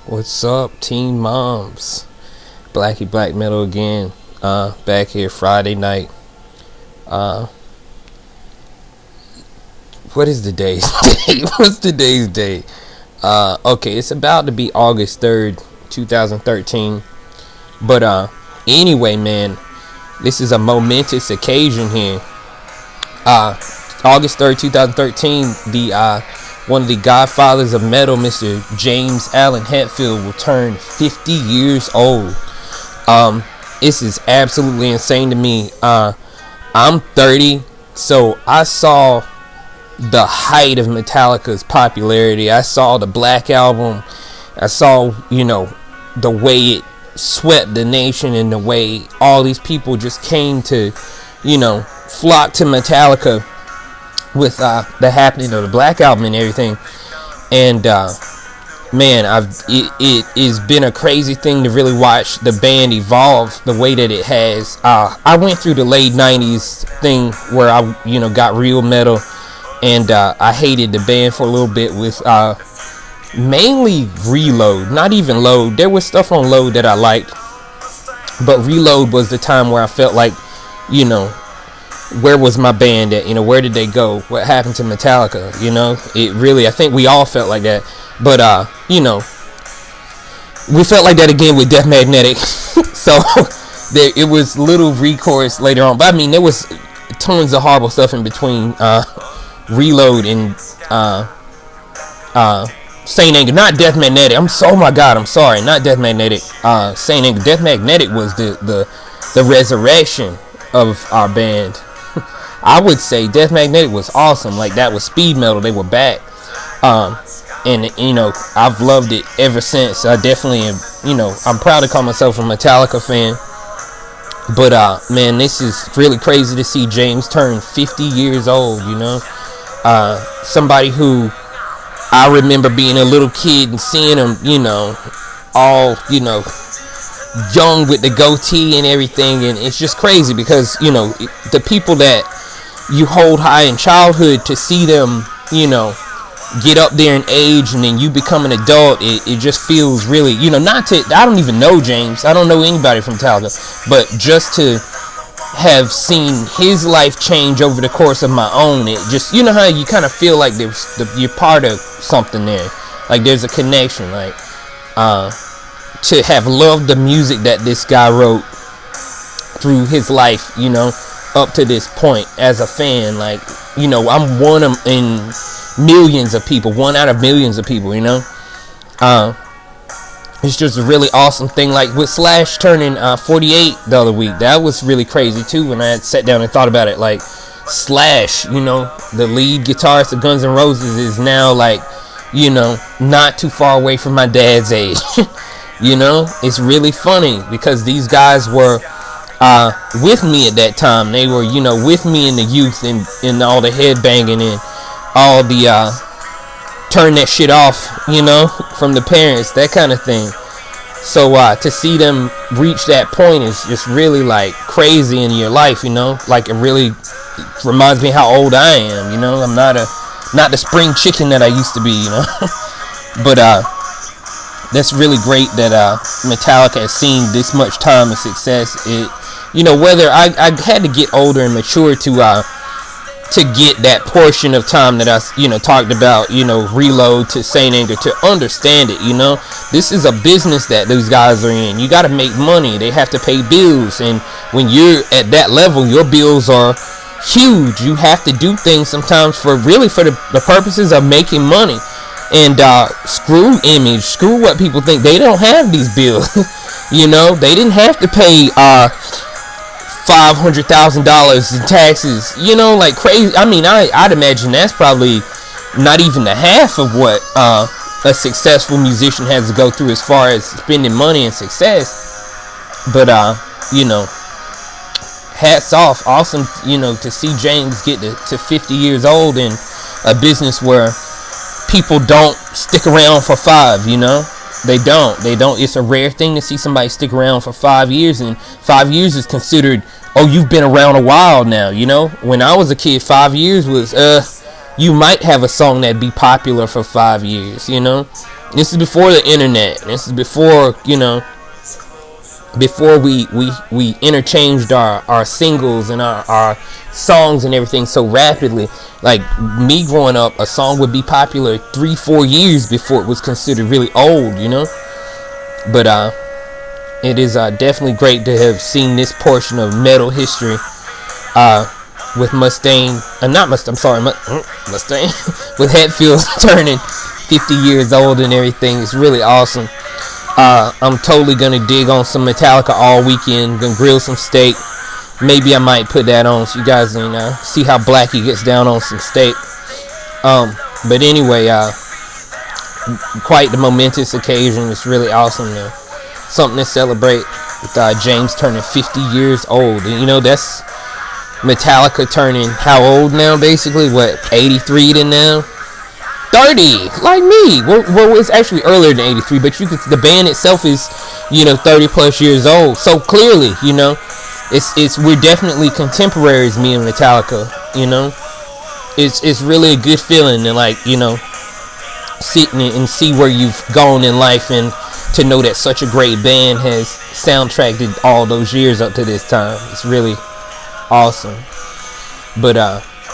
What's up, teen moms? Blackie Black Metal again. Back here Friday night. Uh, what is the day's date? What's today's date? Okay, it's about to be August 3rd, 2013. But anyway, man, this is a momentous occasion here. August 3rd, 2013, the one of the godfathers of metal, Mr. James Allen Hetfield, will turn 50 years old. This is absolutely insane to me. I'm 30, so I saw the height of Metallica's popularity. I saw the Black Album. I saw, the way it swept the nation and the way all these people just came to, flock to Metallica with the happening of the Black Album and everything. And man, it has been a crazy thing to really watch the band evolve the way that it has. I went through the late 90s thing where I got real metal, and I hated the band for a little bit with mainly Reload, not even Load. There was stuff on Load that I liked, but Reload was the time where I felt like, where was my band at? Where did they go? What happened to Metallica? It really, I think we all felt like that. But we felt like that again with Death Magnetic. So it was little recourse later on. But I mean, there was tons of horrible stuff in between Reload and Saint Anger. Not Death Magnetic. I'm sorry, not Death Magnetic. Saint Anger. Death Magnetic was the resurrection of our band. I would say Death Magnetic was awesome. Like, that was speed metal. They were back. And I've loved it ever since. I definitely am, I'm proud to call myself a Metallica fan. But man, this is really crazy to see James turn 50 years old. Somebody who I remember being a little kid and seeing him, all young with the goatee and everything. And it's just crazy because the people that you hold high in childhood, to see them get up there in age and then you become an adult, it just feels really, I don't even know James, I don't know anybody from Metallica, but just to have seen his life change over the course of my own, it just, how you kind of feel like you're part of something there, like there's a connection, like to have loved the music that this guy wrote through his life, up to this point as a fan. Like, I'm one in millions of people, one out of millions of people, it's just a really awesome thing. Like with Slash turning 48 the other week, that was really crazy too when I had sat down and thought about it. Like, Slash, the lead guitarist of Guns N' Roses, is now like, not too far away from my dad's age. It's really funny because these guys were with me at that time. They were, with me in the youth and all the headbanging and all the turn that shit off, from the parents, that kind of thing. So to see them reach that point is just really like crazy in your life, like it really reminds me how old I am. I'm not the spring chicken that I used to be, but that's really great that Metallica has seen this much time and success. Whether I had to get older and mature to get that portion of time that I talked about, Reload to Saint Anger, to understand it. This is a business that those guys are in. You got to make money. They have to pay bills, and when you're at that level, your bills are huge. You have to do things sometimes for the purposes of making money. And screw image, screw what people think. They don't have these bills. They didn't have to pay $500,000 in taxes, like crazy. I mean, I'd imagine that's probably not even the half of what a successful musician has to go through as far as spending money and success. But hats off. Awesome, to see James get to 50 years old in a business where people don't stick around for 5, they don't. It's a rare thing to see somebody stick around for 5 years, and 5 years is considered, oh, you've been around a while now. When I was a kid, 5 years was you might have a song that'd be popular for 5 years. You know, this is before the internet. This is before, you know, before we interchanged our singles and our songs and everything so rapidly. Like me growing up, a song would be popular 3-4 years before it was considered really old, you know. But it is definitely great to have seen this portion of metal history with Mustaine, Mustaine with Hetfield turning 50 years old and everything. It's really awesome. I'm totally gonna dig on some Metallica all weekend. Gonna grill some steak. Maybe I might put that on so you guys can see how Blackie gets down on some steak. But anyway, quite the momentous occasion. It's really awesome. Something to celebrate with James turning 50 years old. And, you know, that's Metallica turning how old now? Basically, what, 83 to now? 30, like me. Well, it's actually earlier than 83, but the band itself is, you know, 30 plus years old. So clearly, you know, we're definitely contemporaries, me and Metallica. You know, it's really a good feeling to, like, you know, sit and see where you've gone in life, and to know that such a great band has soundtracked all those years up to this time. It's really awesome. But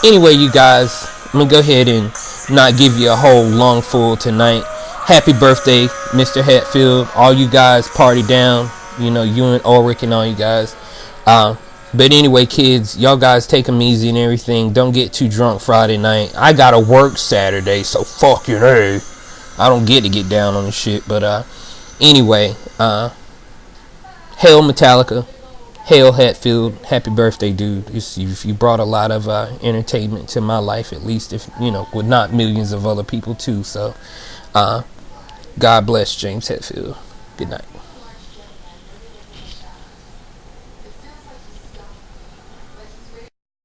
anyway, you guys, I'm gonna go ahead and not give you a whole long full tonight. Happy birthday, Mr. Hetfield. All you guys party down. You know, you and Ulrich and all you guys. But anyway, kids, y'all guys take them easy and everything. Don't get too drunk Friday night. I gotta work Saturday, so fucking hey. I don't get to get down on this shit. But anyway, hail Metallica. Hail Hetfield. Happy birthday, dude. You brought a lot of entertainment to my life, at least, if you know, with not millions of other people too. So God bless James Hetfield. Good night.